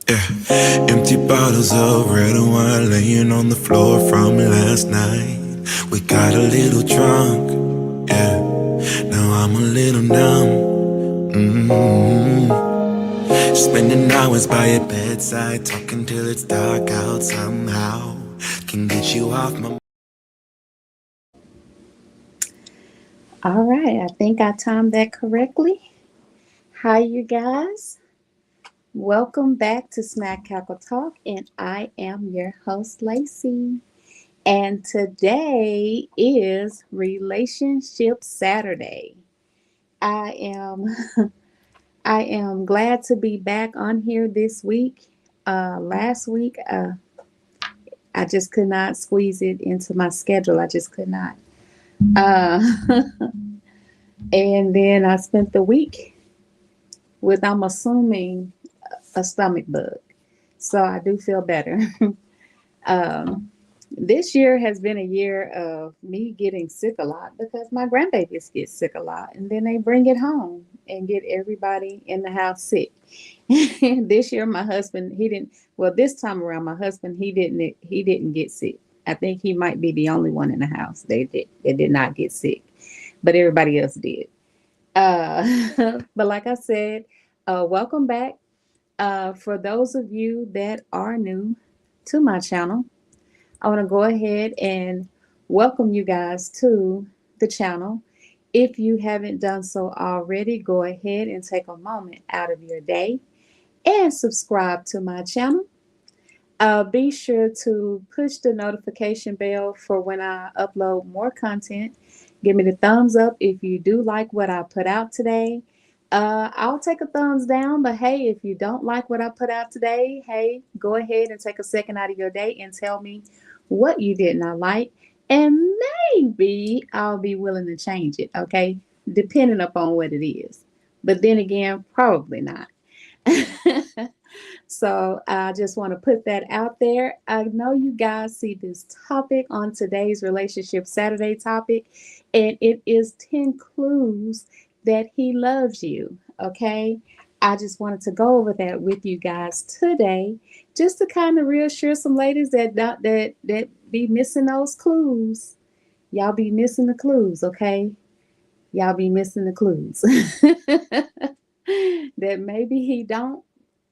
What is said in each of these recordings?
Yeah, empty bottles of red wine laying on the floor from last night. We got a little drunk, yeah. Now I'm a little numb. Spending hours by your bedside, talking till it's dark out somehow. Can get you off my. All right, I think I timed that correctly. Hi, you guys. Welcome back to Smack Cackle Talk, and I am your host, Lacey. And today is Relationship Saturday. I am I am glad to be back on here this week. Last week, I just could not squeeze it into my schedule. I just could not. Uh, and then I spent the week with, I'm assuming, a stomach bug. So I do feel better. um, this year has been a year of me getting sick a lot because my grandbabies get sick a lot and then they bring it home and get everybody in the house sick. This year my husband, he didn't, well, this time around my husband, he didn't get sick. I think he might be the only one in the house. They did not get sick, but everybody else did. But like I said, welcome back. For those of you that are new to my channel, I want to go ahead and welcome you guys to the channel. If you haven't done so already, go ahead and take a moment out of your day and subscribe to my channel. Be sure to push the notification bell for when I upload more content. Give me the thumbs up if you do like what I put out today. I'll take a thumbs down, but hey, if you don't like what I put out today, hey, go ahead and take a second out of your day and tell me what you did not like. And maybe I'll be willing to change it, okay? Depending upon what it is. But then again, probably not. So I just want to put that out there. I know you guys see this topic on today's Relationship Saturday topic, and it is 10 clues that he loves you. Okay. I just wanted to go over that with you guys today, just to kind of reassure some ladies that be missing those clues. Y'all be missing the clues, okay? Y'all be missing the clues. That maybe he don't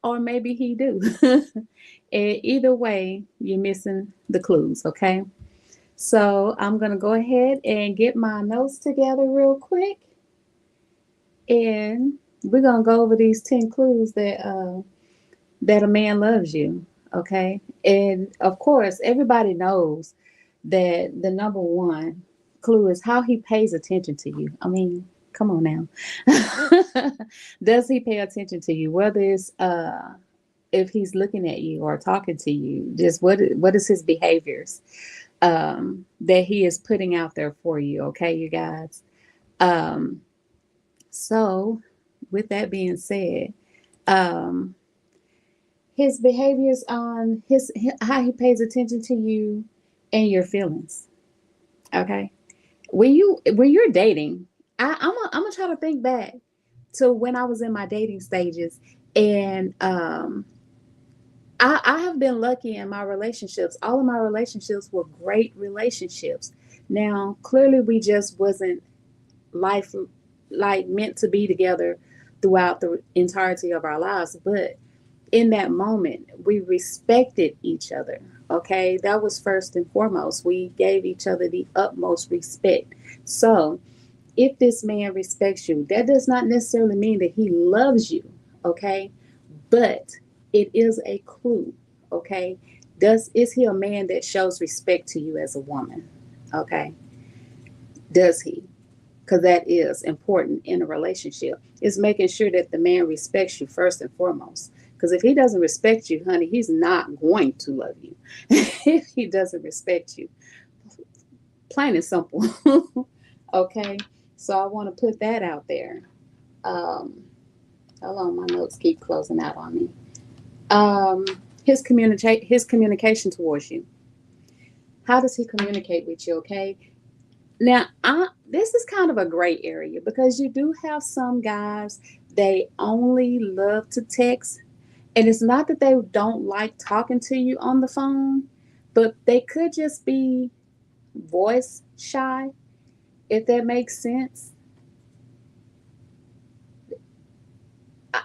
or maybe he do. And either way, you're missing the clues, okay? So I'm gonna go ahead and get my notes together real quick, and we're gonna go over these 10 clues that a man loves you, okay? And of course, everybody knows that the number one clue is how he pays attention to you. I mean, come on now. Does he pay attention to you? Whether it's if he's looking at you or talking to you, just what is his behaviors that he is putting out there for you, okay, you guys? Um, so with that being said, um, his behaviors on his how he pays attention to you and your feelings, okay? When you're dating, I'm gonna try to think back to when I was in my dating stages, and I have been lucky in my relationships. All of my relationships were great relationships. Now, clearly, we just wasn't life like meant to be together throughout the entirety of our lives, but in that moment, we respected each other. Okay, that was first and foremost. We gave each other the utmost respect. So, if this man respects you, that does not necessarily mean that he loves you. Okay, but it is a clue. Okay, is he a man that shows respect to you as a woman? Okay, does he? Because that is important in a relationship. Is making sure that the man respects you first and foremost. Because if he doesn't respect you, honey, he's not going to love you. If he doesn't respect you, plain and simple. Okay, so I want to put that out there. Um, Hold on, my notes keep closing out on me. um, his communication towards you. How does he communicate with you? Okay. Now, this is kind of a gray area because you do have some guys, they only love to text And it's not that they don't like talking to you on the phone, but they could just be voice shy, if that makes sense.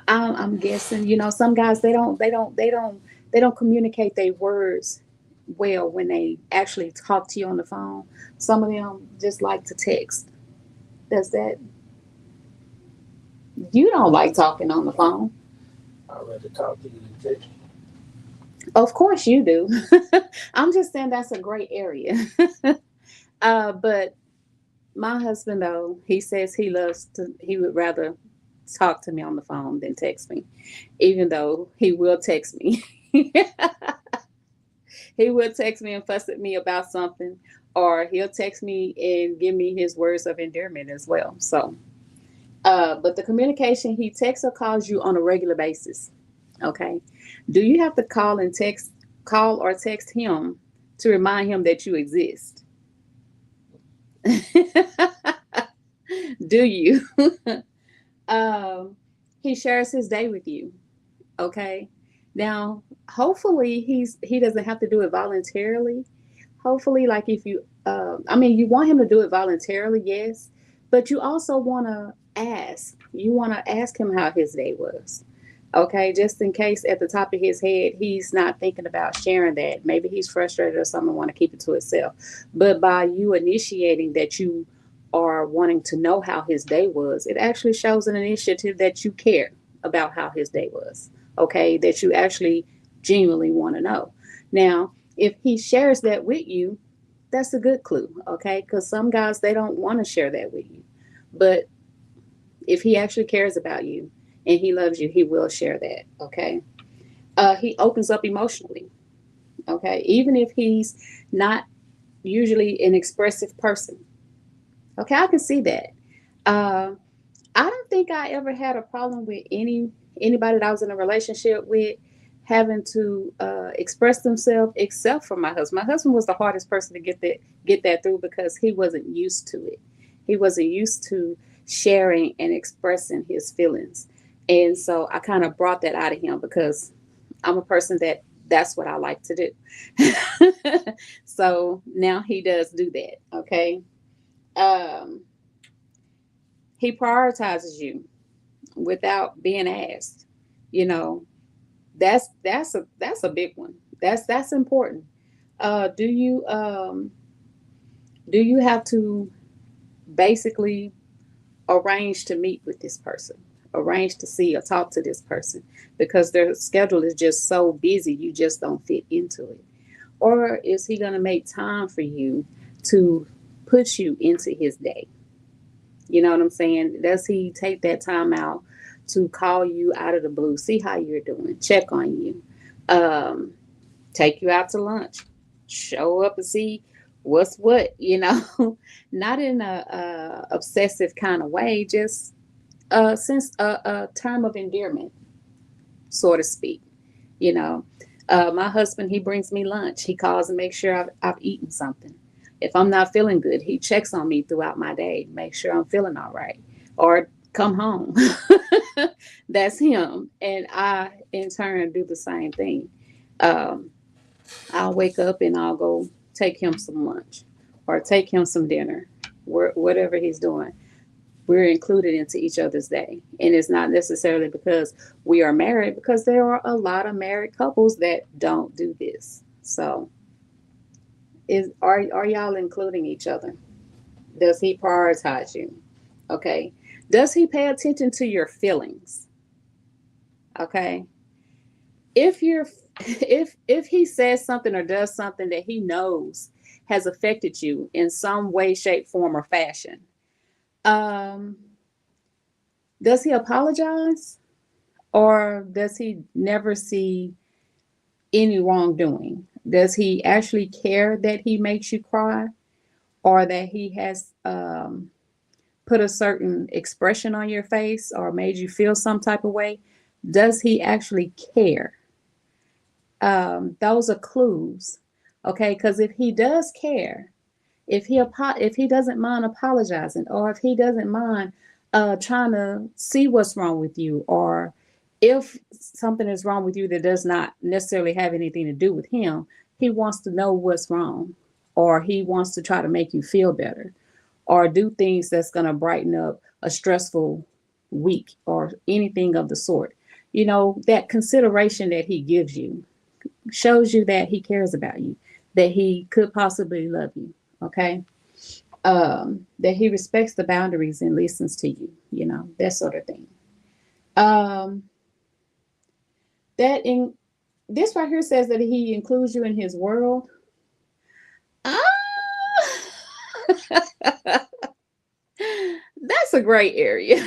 I'm guessing, some guys they don't communicate their words well when they actually talk to you on the phone. Some of them just like to text. Does that You don't like talking on the phone? I'd rather talk to you than text you. Of course you do. I'm just saying that's a great area. But my husband, though, he says he would rather talk to me on the phone than text me, even though he will text me. He will text me and fuss at me about something, or he'll text me and give me his words of endearment as well. So, but the communication, he texts or calls you on a regular basis. Okay. Do you have to call or text him to remind him that you exist? Do you? um, he shares his day with you. Okay. Now, hopefully he doesn't have to do it voluntarily. Hopefully, like if you, I mean, you want him to do it voluntarily, yes, but you also want to ask. You want to ask him how his day was. Okay, just in case at the top of his head he's not thinking about sharing that. Maybe he's frustrated or something, want to keep it to himself. But by you initiating that you are wanting to know how his day was, it actually shows an initiative that you care about how his day was. Okay, that you actually genuinely want to know. Now, if he shares that with you, that's a good clue. Okay, because some guys, they don't want to share that with you. But if he actually cares about you and he loves you, he will share that. Okay. He opens up emotionally. Okay. Even if he's not usually an expressive person. Okay. I can see that. Uh, I don't think I ever had a problem with anybody that I was in a relationship with having to express themselves, except for my husband. My husband was the hardest person to get that through because he wasn't used to it. He wasn't used to sharing and expressing his feelings. And so I kind of brought that out of him because I'm a person that's what I like to do. So now he does do that. Okay. Um, he prioritizes you without being asked. You know, that's a big one. That's important. Do you have to basically arrange to meet with this person, arrange to see or talk to this person because their schedule is just so busy you just don't fit into it? Or is he going to make time for you to put you into his day? You know what I'm saying? Does he take that time out to call you out of the blue, see how you're doing, check on you, um, take you out to lunch, show up and see what's what, not in a obsessive kind of way, just since a term of endearment, so to speak. You know, my husband, he brings me lunch. He calls and makes sure I've eaten something. If I'm not feeling good, he checks on me throughout my day, make sure I'm feeling all right, or come home. That's him, and I in turn do the same thing. Um, I'll wake up and I'll go take him some lunch or take him some dinner, whatever he's doing. We're included into each other's day. And it's not necessarily because we are married, because there are a lot of married couples that don't do this. So are y'all including each other? Does he prioritize you? Okay. Does he pay attention to your feelings? Okay. If you're if he says something or does something that he knows has affected you in some way, shape, form, or fashion, um, does he apologize, or does he never see any wrongdoing? Does he actually care that he makes you cry, or that he has put a certain expression on your face or made you feel some type of way? Does he actually care? Those are clues. Okay, because if he does care, if he doesn't mind apologizing, or if he doesn't mind trying to see what's wrong with you, or if something is wrong with you that does not necessarily have anything to do with him, he wants to know what's wrong, or he wants to try to make you feel better, or do things that's going to brighten up a stressful week or anything of the sort. You know, that consideration that he gives you shows you that he cares about you, that he could possibly love you. Okay. That he respects the boundaries and listens to you, you know, that sort of thing. Um, that in this right here says that he includes you in his world. Ah, that's a gray area.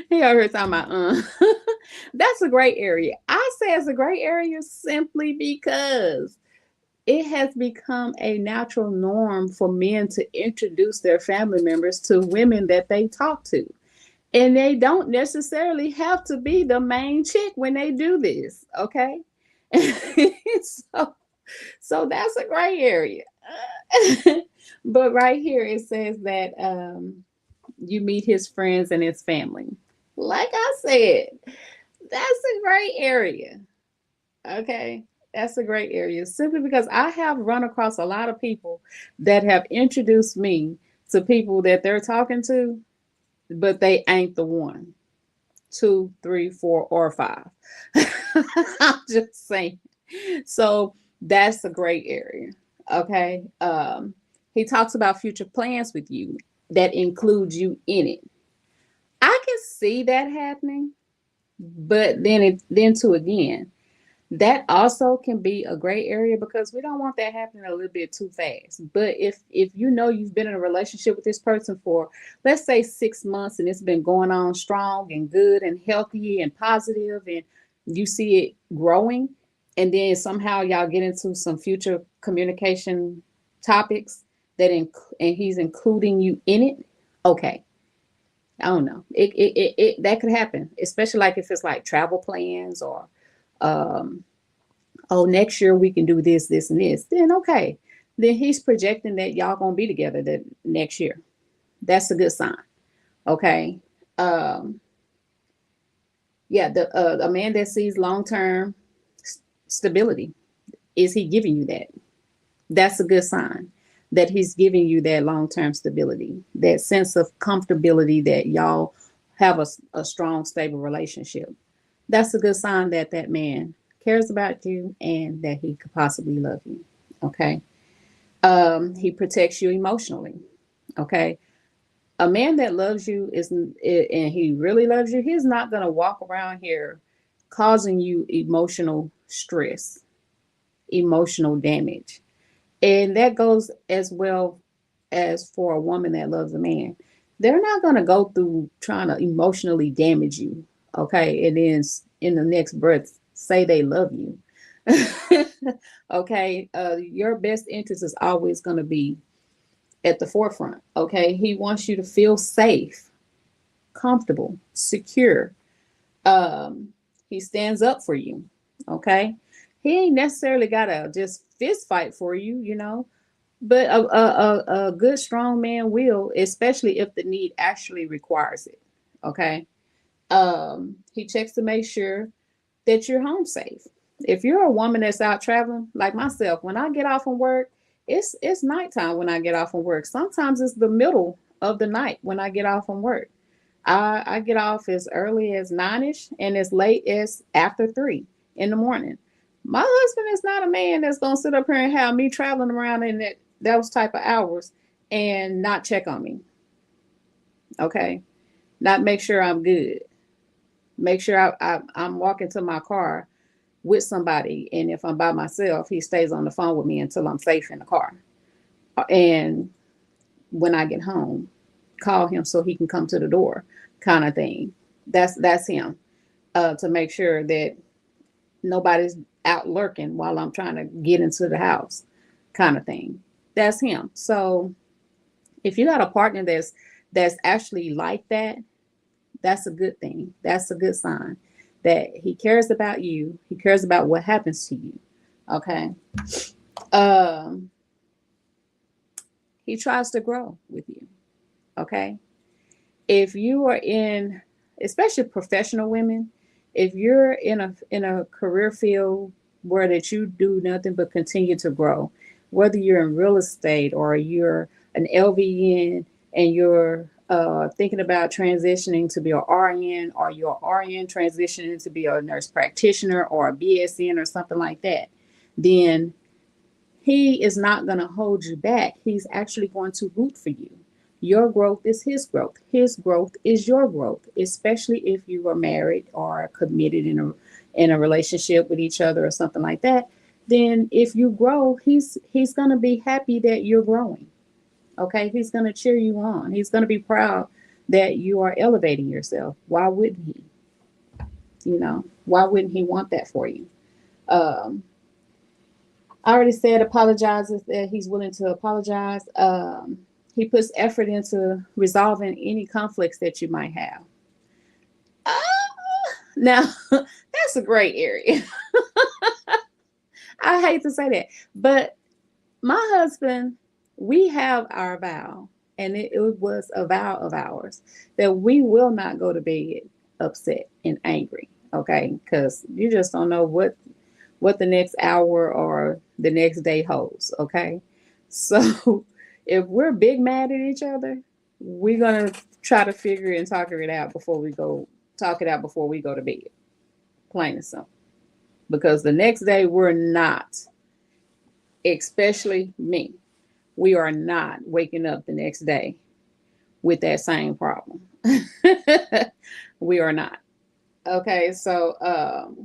He over here talking about, that's a gray area. I say it's a gray area simply because it has become a natural norm for men to introduce their family members to women that they talk to. And they don't necessarily have to be the main chick when they do this, okay? so, so that's a gray area. But right here it says that you meet his friends and his family. Like I said, that's a gray area. Okay. That's a great area simply because I have run across a lot of people that have introduced me to people that they're talking to, but they ain't the one, two, three, four, or five. I'm just saying. So that's a great area. Okay. He talks about future plans with you that includes you in it. I can see that happening, but then to again, that also can be a gray area because we don't want that happening a little bit too fast. But if you know you've been in a relationship with this person for, let's say, 6 months, and it's been going on strong and good and healthy and positive, and you see it growing, and then somehow y'all get into some future communication topics and he's including you in it, okay. I don't know. It that could happen, especially like if it's like travel plans or um oh, next year we can do this, this, and this, then okay. Then he's projecting that y'all gonna be together the next year. That's a good sign. Okay. Um, yeah, the a man that sees long-term stability, is he giving you that? That's a good sign that he's giving you that long-term stability, that sense of comfortability that y'all have a strong, stable relationship. That's a good sign that that man cares about you and that he could possibly love you. Okay. He protects you emotionally. Okay. A man that loves you and he really loves you, he's not going to walk around here causing you emotional stress, emotional damage. And that goes as well as for a woman that loves a man. They're not going to go through trying to emotionally damage you. Okay. And then in the next breath, say they love you. Okay. Your best interest is always going to be at the forefront. Okay. He wants you to feel safe, comfortable, secure. He stands up for you. Okay. He ain't necessarily got to just fist fight for you, you know, but a good, strong man will, especially if the need actually requires it. Okay. He checks to make sure that you're home safe. If you're a woman that's out traveling, like myself, when I get off from work, it's nighttime when I get off from work. Sometimes it's the middle of the night when I get off from work. I get off as early as 9ish and as late as after 3 in the morning. My husband is not a man that's gonna sit up here and have me traveling around in those type of hours and not check on me. Okay, not make sure I'm good. Make sure I'm walking to my car with somebody, and if I'm by myself, he stays on the phone with me until I'm safe in the car. And when I get home, call him so he can come to the door, kind of thing. That's him, to make sure that nobody's out lurking while I'm trying to get into the house, kind of thing. That's him. So if you got a partner that's actually like that, that's a good thing. That's a good sign that he cares about you. He cares about what happens to you. Okay. He tries to grow with you. Okay. if you are in, especially professional women, if you're in a career field where that you do nothing but continue to grow, whether you're in real estate or you're an LVN and you're thinking about transitioning to be a RN, or you're RN transitioning to be a nurse practitioner or a BSN or something like that, then he is not going to hold you back. He's actually going to root for you. Your growth is his growth. His growth is your growth, especially if you are married or committed in a relationship with each other or something like that. Then if you grow, he's going to be happy that you're growing. Okay? He's going to cheer you on. He's going to be proud that you are elevating yourself. Why wouldn't he? Why wouldn't he want that for you? Um, I already said apologizes, that he's willing to apologize. He puts effort into resolving any conflicts that you might have. Uh, Now, that's a gray area. I hate to say that, but my husband, we have our vow, and it was a vow of ours that we will not go to bed upset and angry. Okay, because you just don't know what the next hour or the next day holds. Okay. So if we're big mad at each other, we're going to try to figure it and talk it out before we go to bed. Plain and simple. Because the next day we're not, especially me, we are not waking up the next day with that same problem. We are not. Okay. So,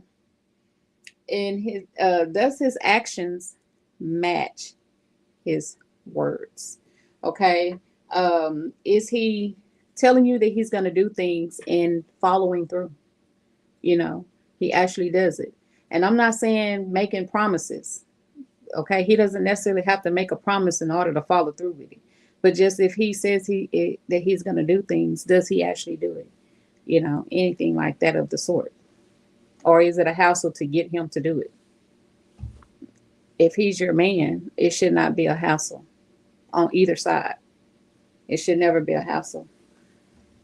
in his does his actions match his words? Okay. Is he telling you that he's going to do things and following through? He actually does it. And I'm not saying making promises. Okay, he doesn't necessarily have to make a promise in order to follow through with it, but just if he says that he's going to do things, does he actually do it? Anything like that of the sort. Or is it a hassle to get him to do it? If he's your man, it should not be a hassle on either side. It should never be a hassle.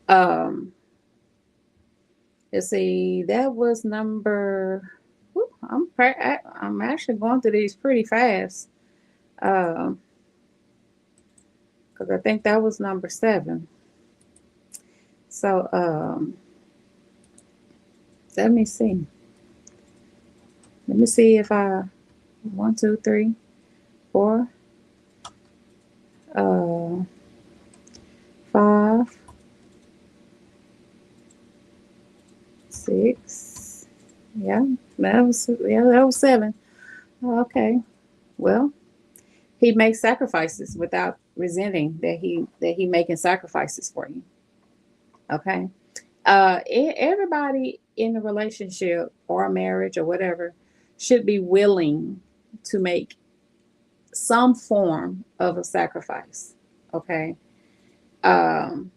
Um, let's see. That was number. I'm actually going through these pretty fast. Because I think that was number 7. So let me see. Let me see if I 1, 2, 3, 4, 5, 6. Yeah, that was 7. Okay. Well, he makes sacrifices without resenting that he making sacrifices for you. Okay. Everybody in a relationship or a marriage or whatever should be willing to make some form of a sacrifice. Okay. Um,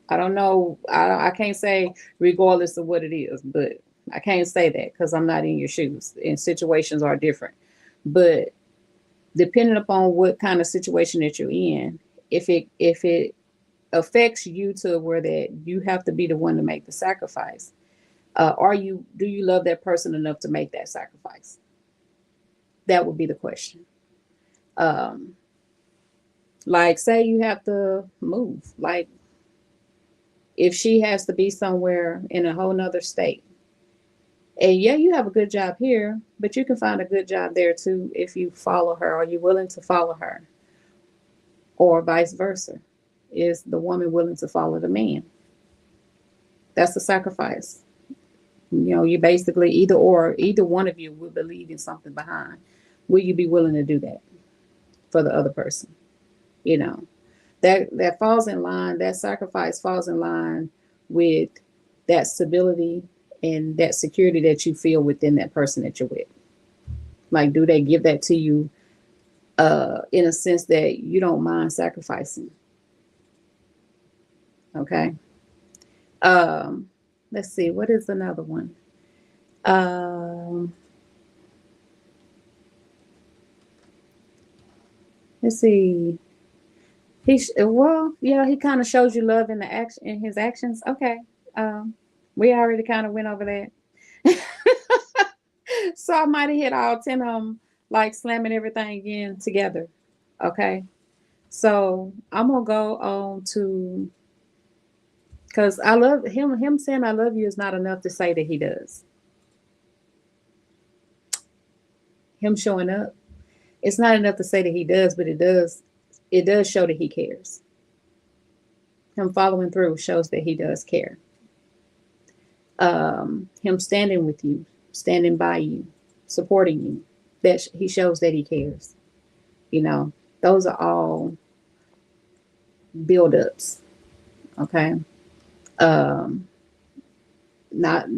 I don't know. I can't say regardless of what it is, but I can't say that because I'm not in your shoes and situations are different. But depending upon what kind of situation that you're in, if it affects you to where that you have to be the one to make the sacrifice, do you love that person enough to make that sacrifice? That would be the question. Um, like say you have to move, like if she has to be somewhere in a whole nother state. And yeah, you have a good job here, but you can find a good job there too if you follow her. Are you willing to follow her? Or vice versa. Is the woman willing to follow the man? That's a sacrifice. You basically either one of you will be leaving something behind. Will you be willing to do that for the other person? You know, that falls in line, that sacrifice falls in line with that stability and that security that you feel within that person that you're with. Like, do they give that to you in a sense that you don't mind sacrificing? Okay. Um, let's see, what is another one? Um, let's see. Well, yeah, he kind of shows you love in the action in his actions. Okay. Um, we already kind of went over that. So I might have hit all 10 of them, like slamming everything in together. Okay. So I'm gonna go on to because I love him. Him saying I love you is not enough to say that he does. Him showing up, it's not enough to say that he does, but it does. It does show that he cares. Him following through shows that he does care. Him standing with you, standing by you, supporting you, that he shows that he cares. You know, those are all build-ups. Okay. Um, not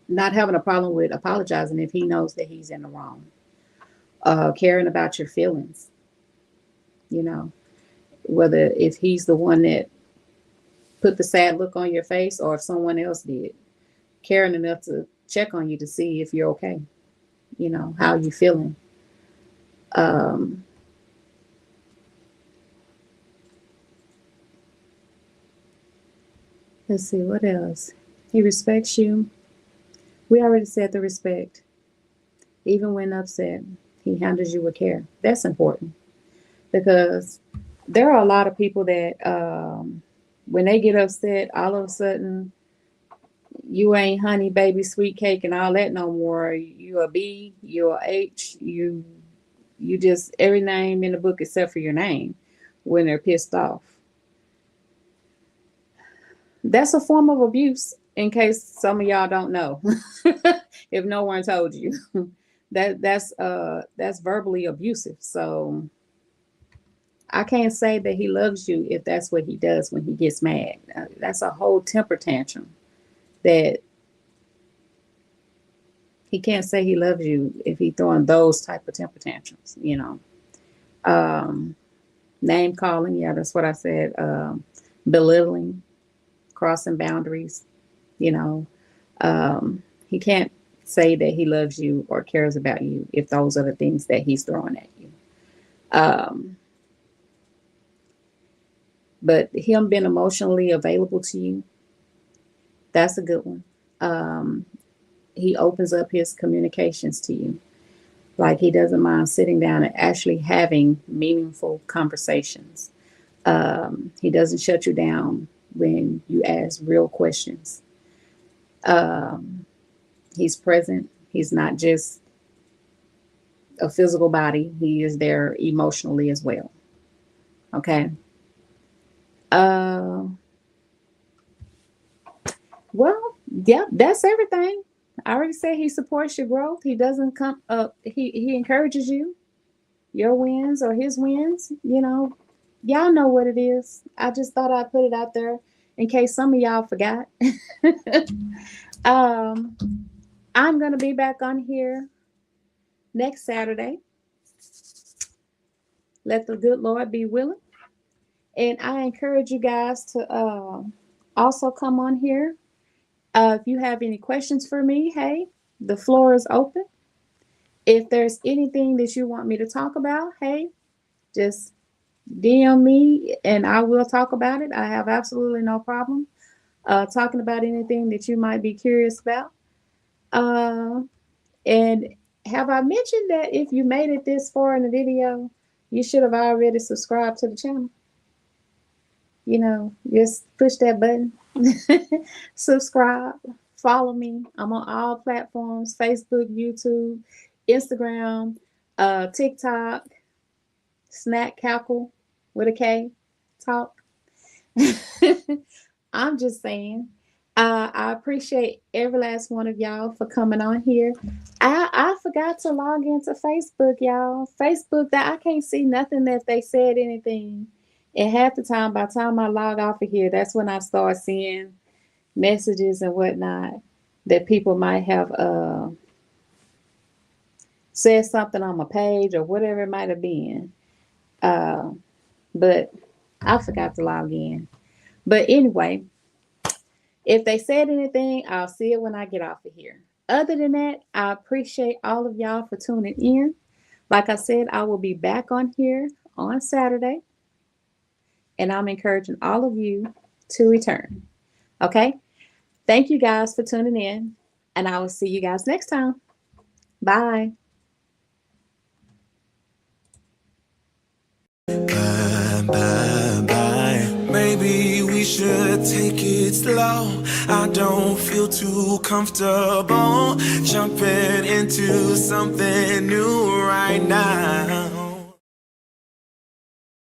having a problem with apologizing if he knows that he's in the wrong. Caring about your feelings. You know, whether if he's the one that put the sad look on your face or if someone else did, caring enough to check on you to see if you're okay. You know, how you feeling. Um, let's see what else. He respects you. We already said the respect. Even when upset, he handles you with care. That's important because there are a lot of people that when they get upset, all of a sudden you ain't honey, baby, sweet cake, and all that no more. You a B, you a H, you just every name in the book except for your name when they're pissed off. That's a form of abuse, in case some of y'all don't know. If no one told you. That's verbally abusive. So I can't say that he loves you if that's what he does when he gets mad. That's a whole temper tantrum that he can't say he loves you if he throwing those type of temper tantrums, you know. Um, name calling, yeah, that's what I said. Belittling, crossing boundaries, you know. He can't say that he loves you or cares about you if those are the things that he's throwing at you. Um, but him being emotionally available to you, that's a good one. Um, he opens up his communications to you. Like he doesn't mind sitting down and actually having meaningful conversations. He doesn't shut you down when you ask real questions. Um, he's present. He's not just a physical body, he is there emotionally as well. Okay. Uh, well, yeah, that's everything. I already said he supports your growth. He doesn't come up, he encourages you, your wins or his wins, you know. Y'all know what it is. I just thought I'd put it out there in case some of y'all forgot. um, I'm gonna be back on here next Saturday. Let the good Lord be willing. And I encourage you guys to also come on here. If you have any questions for me, hey, the floor is open. If there's anything that you want me to talk about, hey, just DM me and I will talk about it. I have absolutely no problem talking about anything that you might be curious about. Uh, and have I mentioned that if you made it this far in the video, you should have already subscribed to the channel? You know, just push that button, subscribe, follow me. I'm on all platforms: Facebook, YouTube, Instagram, TikTok, Snack Cackle with a K, talk. I'm just saying. I appreciate every last one of y'all for coming on here. I forgot to log into Facebook, y'all. Facebook, that I can't see nothing that they said anything. And half the time, by the time I log off of here, that's when I start seeing messages and whatnot that people might have said something on my page or whatever it might have been. Uh, but I forgot to log in. But anyway, if they said anything, I'll see it when I get off of here. Other than that, I appreciate all of y'all for tuning in. Like I said, I will be back on here on Saturday. and I'm encouraging all of you to return. Okay? Thank you guys for tuning in, and I will see you guys next time. Bye. Bye, bye, bye. Maybe we should take it slow. I don't feel too comfortable jumping into something new right now.